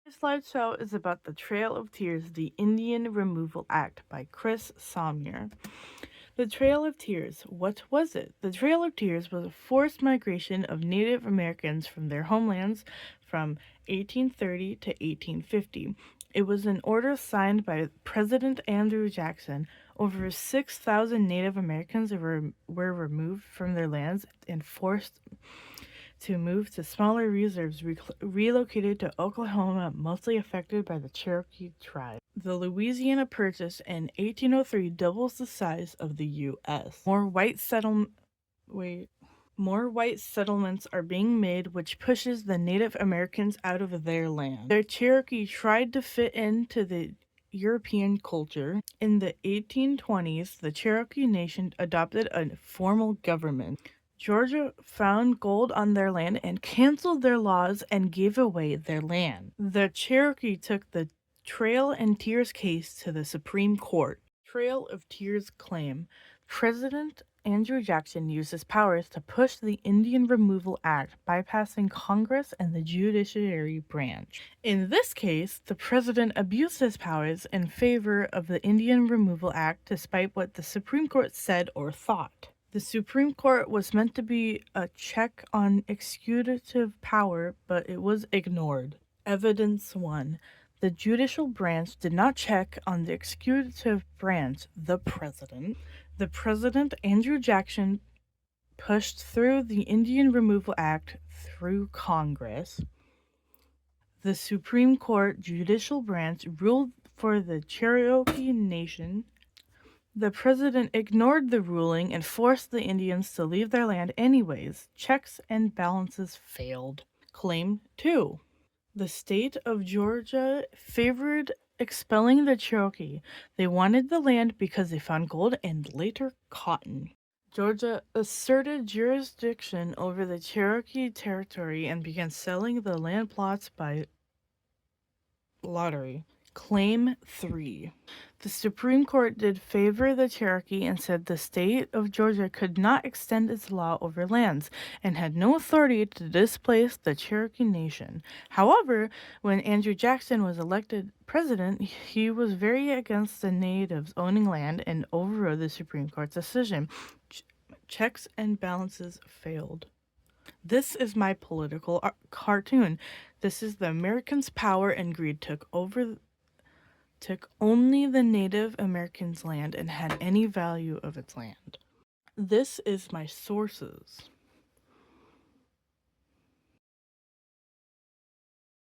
This slideshow is about the Trail of Tears, the Indian Removal Act by Chris Sommer. The Trail of Tears, what was it? The Trail of Tears was a forced migration of Native Americans from their homelands from 1830 to 1850. It was an order signed by President Andrew Jackson. Over 6,000 Native Americans were removed from their lands and forced to move to smaller reserves relocated to Oklahoma, mostly affected by the Cherokee tribe. The Louisiana Purchase in 1803 doubles the size of the U.S. More white settlements are being made, which pushes the Native Americans out of their land. The Cherokee tried to fit into the European culture. In the 1820s, the Cherokee Nation adopted a formal government. Georgia found gold on their land and canceled their laws and gave away their land. The Cherokee took the Trail and Tears case to the Supreme Court. Trail of Tears claim. President Andrew Jackson used his powers to push the Indian Removal Act, bypassing Congress and the judiciary branch. In this case, the president abused his powers in favor of the Indian Removal Act despite what the Supreme Court said or thought. The Supreme Court was meant to be a check on executive power, but it was ignored. Evidence 1. The judicial branch did not check on the executive branch, the president. The president, Andrew Jackson, pushed through the Indian Removal Act through Congress. The Supreme Court judicial branch ruled for the Cherokee Nation. The president ignored the ruling and forced the Indians to leave their land anyways. Checks and balances failed. Claim 2. The state of Georgia favored expelling the Cherokee. They wanted the land because they found gold and later cotton. Georgia asserted jurisdiction over the Cherokee territory and began selling the land plots by lottery. Claim 3. The Supreme Court did favor the Cherokee and said the state of Georgia could not extend its law over lands and had no authority to displace the Cherokee Nation. However, when Andrew Jackson was elected president, he was very against the natives owning land and overrode the Supreme Court's decision. Checks and balances failed. This is my political cartoon. This is the Americans' power and greed took only the Native Americans' land and had any value of its land. This is my sources.